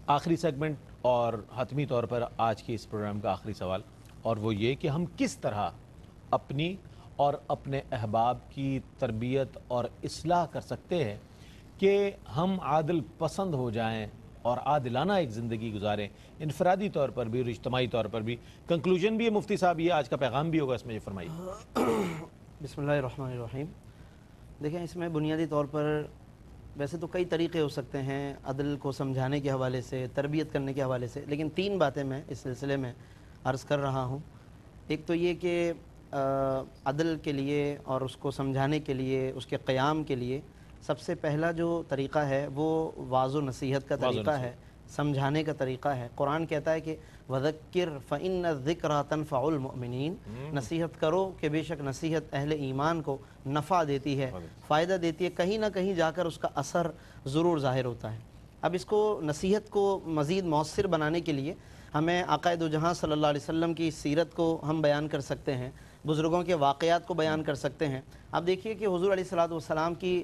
آخری سیگمنٹ اور حتمی طور پر آج کی اس پروگرام کا آخری سوال, اور وہ یہ کہ ہم کس طرح اپنی اور اپنے احباب کی تربیت اور اصلاح کر سکتے ہیں کہ ہم عادل پسند ہو جائیں اور عادلانہ ایک زندگی گزاریں, انفرادی طور پر بھی اور اجتماعی طور پر بھی. کنکلوژن بھی ہے مفتی صاحب, یہ آج کا پیغام بھی ہوگا, اس میں یہ فرمائیے. بسم اللہ الرحمن الرحیم. دیکھیں اس میں بنیادی طور پر ویسے تو کئی طریقے ہو سکتے ہیں عدل کو سمجھانے کے حوالے سے, تربیت کرنے کے حوالے سے, لیکن 3 باتیں میں اس سلسلے میں عرض کر رہا ہوں. ایک تو یہ کہ عدل کے لیے اور اس کو سمجھانے کے لیے, اس کے قیام کے لیے سب سے پہلا جو طریقہ ہے وہ واعظ و نصیحت کا طریقہ ہے, سمجھانے کا طریقہ ہے. قرآن کہتا ہے کہ وَذَكِّرْ فَإِنَّ الذِّكْرَى تَنْفَعُ الْمُؤْمِنِينَ, نصیحت کرو کہ بے شک نصیحت اہل ایمان کو نفع دیتی ہے, فائدہ دیتی ہے, کہیں نہ کہیں جا کر اس کا اثر ضرور ظاہر ہوتا ہے. اب اس کو نصیحت کو مزید مؤثر بنانے کے لیے ہمیں آقا دو جہاں صلی اللہ علیہ وسلم کی سیرت کو ہم بیان کر سکتے ہیں, بزرگوں کے واقعات کو بیان کر سکتے ہیں. اب دیکھیے کہ حضور علیہ السلام کی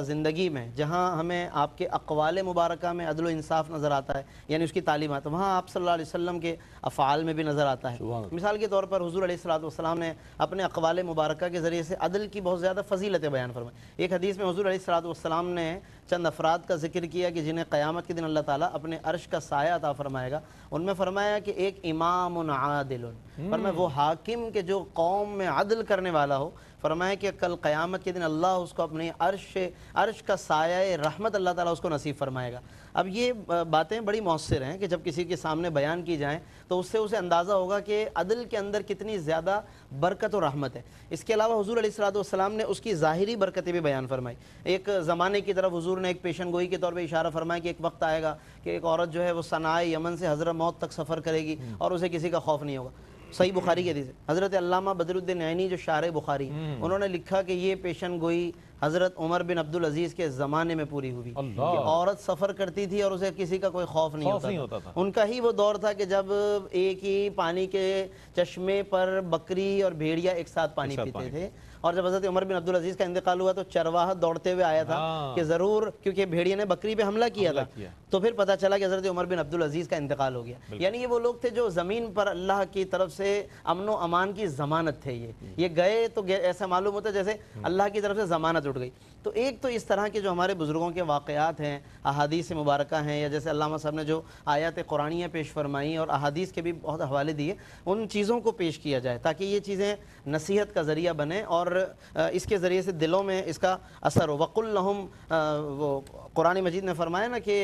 زندگی میں جہاں ہمیں آپ کے اقوال مبارکہ میں عدل و انصاف نظر آتا ہے, یعنی اس کی تعلیمات, وہاں آپ صلی اللہ علیہ وسلم کے افعال میں بھی نظر آتا ہے. مثال کے طور پر حضور علیہ السلام نے اپنے اقوال مبارکہ کے ذریعے سے عدل کی بہت زیادہ فضیلتیں بیان فرمائی. ایک حدیث میں حضور علیہ السلام نے چند افراد کا ذکر کیا کہ جنہیں قیامت کے دن اللہ تعالیٰ اپنے عرش کا سایہ عطا فرمائے گا. ان میں فرمایا کہ ایک امام عادل, فرمایا وہ حاکم کہ جو قوم میں عدل کرنے والا ہو, فرمایا کہ کل قیامت کے دن اللہ اس کو اپنے عرش کا سایہ رحمت اللہ تعالیٰ اس کو نصیب فرمائے گا. اب یہ باتیں بڑی مؤثر ہیں کہ جب کسی کے سامنے بیان کی جائیں تو اس سے اسے اندازہ ہوگا کہ عدل کے اندر کتنی زیادہ برکت و رحمت ہے. اس کے علاوہ حضور علیہ السلام نے اس کی ظاہری برکتیں بھی بیان فرمائی. ایک زمانے کی طرف حضور نے ایک پیشن گوئی کے طور پہ اشارہ فرمایا کہ ایک وقت آئے گا کہ ایک عورت جو ہے وہ صنعاء یمن سے حضرت موت تک سفر کرے گی اور اسے کسی کا خوف نہیں ہوگا. صحیح بخاری کی حدیث ہے. حضرت علامہ بدر الدین عینی جو شارح بخاری, انہوں نے لکھا کہ یہ پیشن گوئی حضرت عمر بن عبدالعزیز کے زمانے میں پوری ہوئی کہ عورت سفر کرتی تھی اور اسے کسی کا کوئی خوف نہیں ہوتا تھا. ان کا ہی وہ دور تھا کہ جب ایک ہی پانی کے چشمے پر بکری اور بھیڑیا ایک ساتھ پانی پیتے تھے, اور جب حضرت عمر بن عبدالعزیز کا انتقال ہوا تو چرواہا دوڑتے ہوئے آیا تھا کہ ضرور, کیونکہ بھیڑیا نے بکری پہ حملہ کیا تھا, تو پھر پتہ چلا کہ حضرت عمر بن عبدالعزیز کا انتقال ہو گیا. یعنی یہ وہ لوگ تھے جو زمین پر اللہ کی طرف سے امن و امان کی ضمانت تھے. یہ گئے تو ایسا معلوم ہوتا ہے جیسے اللہ کی طرف سے ضمانت اٹھ گئی. تو ایک تو اس طرح کے جو ہمارے بزرگوں کے واقعات ہیں، احادیث مبارکہ ہیں، یا جیسے علامہ صاحب نے جو آیات قرآنیہ پیش فرمائی اور احادیث کے بھی بہت حوالے دیے، ان چیزوں کو پیش کیا جائے تاکہ یہ چیزیں نصیحت کا ذریعہ بنے اور اس کے ذریعے سے دلوں میں اس کا اثر ہو۔ وَقُلْ لَهُمْ، وہ قرآن مجید میں فرمایا نا کہ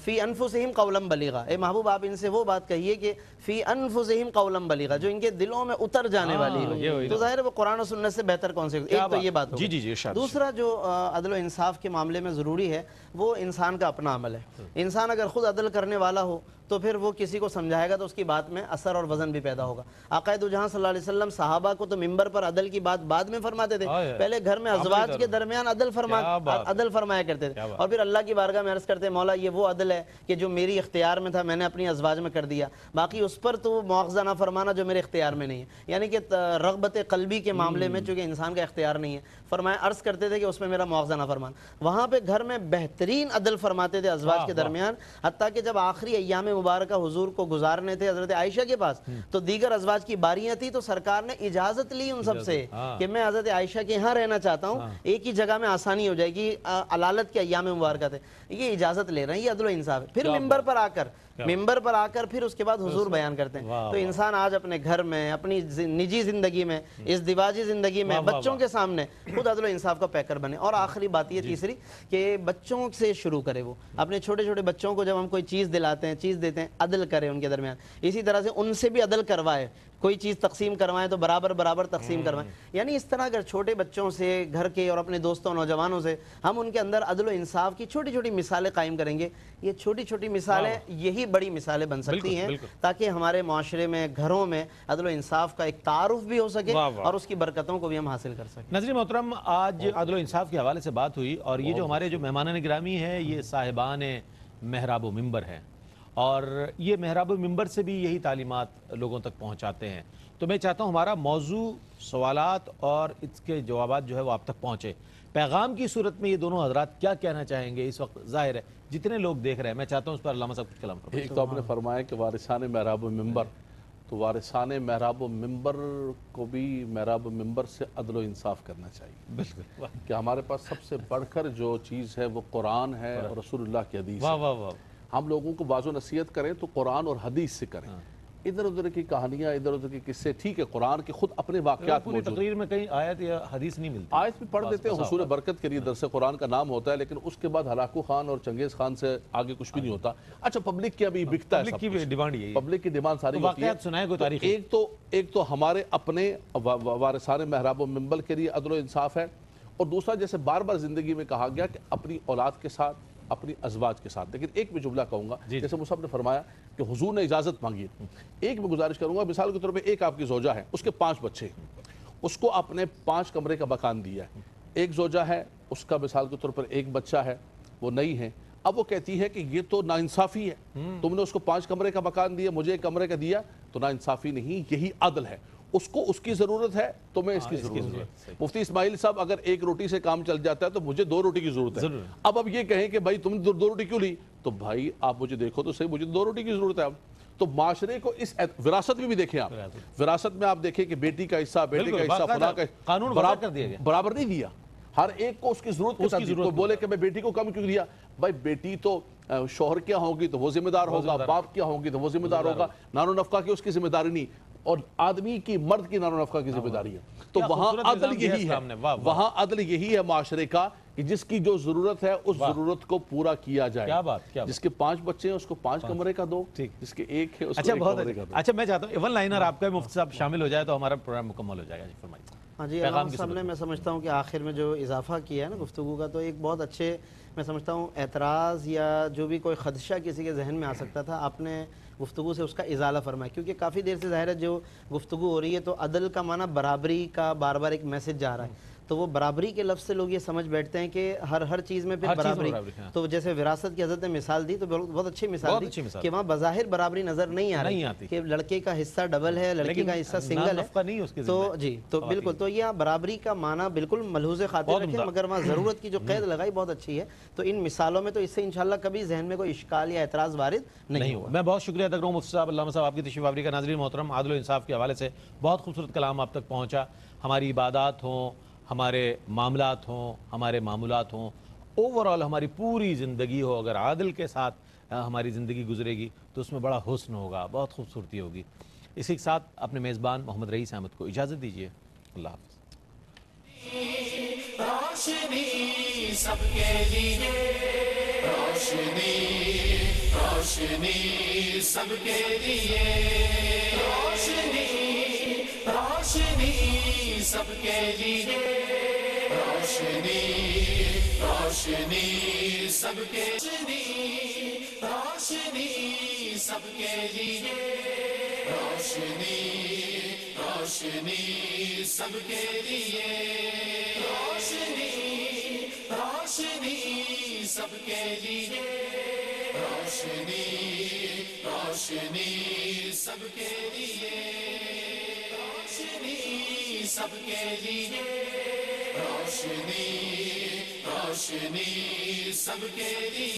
فی انفسہم قولا بلیغا، اے محبوب آپ ان سے وہ بات کہیے کہ فی انفسہم قولا بلیغا، جو ان کے دلوں میں اتر جانے والی ہو۔ تو ظاہر ہے وہ قرآن و سنت سے بہتر کون سے، ایک تو یہ بات ہو۔ دوسرا جو عدل و انصاف کے معاملے میں ضروری ہے وہ انسان کا اپنا عمل ہے۔ انسان اگر خود عدل کرنے والا ہو تو پھر وہ کسی کو سمجھائے گا تو اس کی بات میں اثر اور وزن بھی پیدا ہوگا۔ آقا دو جہاں صلی اللہ علیہ وسلم صحابہ کو تو ممبر پر عدل کی بات بعد میں فرماتے تھے، پہلے گھر میں ازواج کے درمیان عدل فرمایا کرتے تھے، اور پھر اللہ کی بارگاہ میں عرض کرتے مولا یہ وہ عدل ہے کہ جو میری اختیار میں تھا میں نے اپنی ازواج میں کر دیا، باقی اس پر تو مواخذہ نہ فرمانا جو میرے اختیار میں نہیں ہے۔ یعنی کہ رغبت قلبی کے معاملے میں چونکہ انسان کا اختیار نہیں ہے، فرمایا عرض کرتے تھے کہ اس میں میرا مواخذہ نہ فرمانا۔ وہاں پہ گھر میں بہترین عدل فرماتے تھے ازواج کے درمیان، حتیٰ کہ جب آخری ایام مبارکہ حضور کو گزارنے تھے حضرت عائشہ کے پاس تو دیگر ازواج کی باریاں تھی، تو سرکار نے اجازت لی ان سب سے کہ میں حضرت عائشہ کے یہاں رہنا چاہتا ہوں، ایک ہی جگہ میں آسانی ہو جائے گی، علالت کے ایام مبارکہ تھے، یہ اجازت لے رہے ہیں، یہ عدل و انصاف ہے۔ پھر ممبر پر آ کر پھر اس کے بعد حضور بیان کرتے ہیں۔ تو انسان آج اپنے گھر میں، اپنی نجی زندگی میں، ازدواجی زندگی میں، بچوں کے سامنے خود عدل و انصاف کا پیکر بنے۔ اور آخری بات یہ تیسری کہ بچوں سے شروع کرے، وہ اپنے چھوٹے چھوٹے بچوں کو جب ہم کوئی چیز دلاتے ہیں، چیز دیتے ہیں، عدل کرے ان کے درمیان، اسی طرح سے ان سے بھی عدل کروائے، کوئی چیز تقسیم کروائیں تو برابر تقسیم کروائیں۔ یعنی اس طرح اگر چھوٹے بچوں سے، گھر کے اور اپنے دوستوں نوجوانوں سے ہم ان کے اندر عدل و انصاف کی چھوٹی چھوٹی مثالیں قائم کریں گے، یہ چھوٹی چھوٹی مثالیں یہی بڑی مثالیں بن سکتی ہیں تاکہ ہمارے معاشرے میں، گھروں میں عدل و انصاف کا ایک تعارف بھی ہو سکے اور اس کی برکتوں کو بھی ہم حاصل کر سکیں۔ ناظرین محترم، آج عدل و انصاف کے حوالے سے بات ہوئی اور یہ جو ہمارے جو مہمان گرامی ہیں یہ صاحبان محراب و منبر ہیں، اور یہ محراب و منبر سے بھی یہی تعلیمات لوگوں تک پہنچاتے ہیں۔ تو میں چاہتا ہوں ہمارا موضوع، سوالات اور اس کے جوابات جو ہے وہ آپ تک پہنچے۔ پیغام کی صورت میں یہ دونوں حضرات کیا کہنا چاہیں گے اس وقت؟ ظاہر ہے جتنے لوگ دیکھ رہے ہیں، میں چاہتا ہوں اس پر علامہ صاحب کچھ کلام فرمائیں۔ ایک تو آپ نے فرمایا کہ وارثان محراب و منبر، تو وارثان محراب و منبر کو بھی محراب و منبر سے عدل و انصاف کرنا چاہیے۔ بالکل کہ ہمارے پاس سب سے بڑھ کر جو چیز ہے وہ قرآن ہے اور رسول اللہ کی حدیث ہے۔ ہم لوگوں کو واضح نصیحت کریں تو قرآن اور حدیث سے کریں۔ ادھر ادھر کی کہانیاں، ادھر ادھر کی قصے، ٹھیک ہے قرآن کے خود اپنے واقعات موجود ہیں، تقریر میں کہیں آیت یا حدیث نہیں ملتی، آیت بھی پڑھ دیتے ہیں، حصول برکت کے لیے درس قرآن کا نام ہوتا ہے، لیکن اس کے بعد ہلاکو خان اور چنگیز خان سے آگے کچھ بھی نہیں ہوتا۔ اچھا پبلک کی ابھی بکتا ہے، پبلک کی ڈیمانڈ یہی ہے، پبلک کی ڈیمانڈ ساری ہوتی ہے۔ ایک تو ہمارے اپنے وارثان محراب و منبر کے لیے عدل و انصاف ہے، اور دوسرا جیسے بار بار زندگی میں کہا گیا کہ اپنی اولاد کے ساتھ، اپنی ازواج کے ساتھ۔ لیکن ایک میں جملہ کہوں گا، جیسے مصعب نے فرمایا کہ حضور نے اجازت مانگی، ایک میں گزارش کروں گا، مثال کے طور پہ ایک آپ کی زوجہ ہے، اس کے 5 بچے، اس کو اپنے 5 کمرے کا مکان دیا ہے۔ ایک زوجہ ہے، اس کا مثال کے طور پر ایک بچہ ہے، وہ نئی ہے، اب وہ کہتی ہے کہ یہ تو ناانصافی ہے، تم نے اس کو 5 کمرے کا مکان دیا، مجھے 1 کمرے کا دیا، تو ناانصافی نہیں، یہی عدل ہے۔ اس کو اس کی ضرورت ہے، تو میں اس کی ضرورت ہے۔ مفتی اسماعیل صاحب اگر 1 روٹی سے کام چل جاتا ہے تو مجھے 2 روٹی کی ضرورت ہے۔ اب یہ کہیں کہ بھائی تم نے 2 روٹی کیوں لی، تو بھائی آپ مجھے دیکھو تو صحیح، مجھے 2 روٹی کی ضرورت ہے۔ اب تو معاشرے کو اس وراثت میں بھی دیکھیں، آپ وراثت میں آپ دیکھیں کہ بیٹی کا حصہ، بیٹے کا حصہ، فلاں کا قانون برابر نہیں دیا، ہر ایک کو اس کی ضرورت کے ساتھ۔ تو بولے کہ میں بیٹی کو کم کیوں دیا، بھائی بیٹی تو شوہر کیا ہوگی تو وہ ذمہ دار ہوگا، باپ کیا ہوگی تو وہ ذمہ دار ہوگا، نانو نفقہ کی اس کی ذمہ داری نہیں، اور آدمی کی، مرد کی نانو نفقہ کی ذمہ داری ہے۔ تو وہاں عدل یہی ہے، وہاں عدل یہی ہے معاشرے کا کہ جس کی جو ضرورت ہے اس ضرورت کو پورا کیا جائے۔ جس کے 5 بچے ہیں اس کو 5 کمرے کا دو، جس کے 1 ہے اس کو 1 کمرے کا دو۔ اچھا میں چاہتا ہوں ایون لائنر آپ کا مفتی صاحب شامل ہو جائے تو ہمارا پروگرام مکمل ہو جائے گا۔ فرمائیے۔ ہاں جی، علامہ صاحب نے، میں سمجھتا ہوں کہ آخر میں جو اضافہ کیا ہے نا گفتگو کا، تو ایک بہت اچھے، میں سمجھتا ہوں اعتراض یا جو بھی کوئی خدشہ کسی کے ذہن میں آ سکتا تھا، آپ نے گفتگو سے اس کا ازالہ فرمایا، کیونکہ کافی دیر سے ظاہر ہے جو گفتگو ہو رہی ہے تو عدل کا معنی برابری کا بار بار ایک میسج جا رہا ہے، تو وہ برابری کے لفظ سے لوگ یہ سمجھ بیٹھتے ہیں کہ ہر چیز میں پھر برابری۔ تو جیسے وراثت کی حضرت نے مثال دی تو بہت اچھی مثال دی کہ وہاں بظاہر برابری نظر نہیں آ رہی کہ لڑکے کا حصہ ڈبل ہے، لڑکی کا حصہ سنگل ہے، تو جی تو بالکل، تو یہ برابری کا معنی بالکل ملحوظ خاطر رکھیں، مگر وہاں ضرورت کی جو قید لگائی بہت اچھی ہے۔ تو ان مثالوں میں تو اس سے انشاءاللہ کبھی ذہن میں کوئی اشکال یا اعتراض وارد نہیں ہوا۔ میں بہت شکریہ ادا کروں مفتی صاحب، علامہ صاحب، آپ کی تشریف آوری کا۔ ناظرین محترم، عدل و انصاف کے حوالے سے بہت خوبصورت کلام آپ تک پہنچا۔ ہماری عبادات ہوں، ہمارے معاملات ہوں، ہمارے معمولات ہوں، اوورآل ہماری پوری زندگی ہو، اگر عادل کے ساتھ ہماری زندگی گزرے گی تو اس میں بڑا حسن ہوگا، بہت خوبصورتی ہوگی۔ اسی کے ساتھ اپنے میزبان محمد رئیس احمد کو اجازت دیجیے، اللہ حافظ۔ روشنی سب کے لیے، روشنی روشنی سب کے لیے، روشنی روشنی سب کے لیے، روشنی روشنی سب کے لیے، روشنی سب کے لیے، روشنی روشنی سب کے لیے، روشنی روشنی سب کے لیے، روشنی روشنی سب کے لیے، روشنی سب کے لیے، روشنی روشنی سب کے لیے۔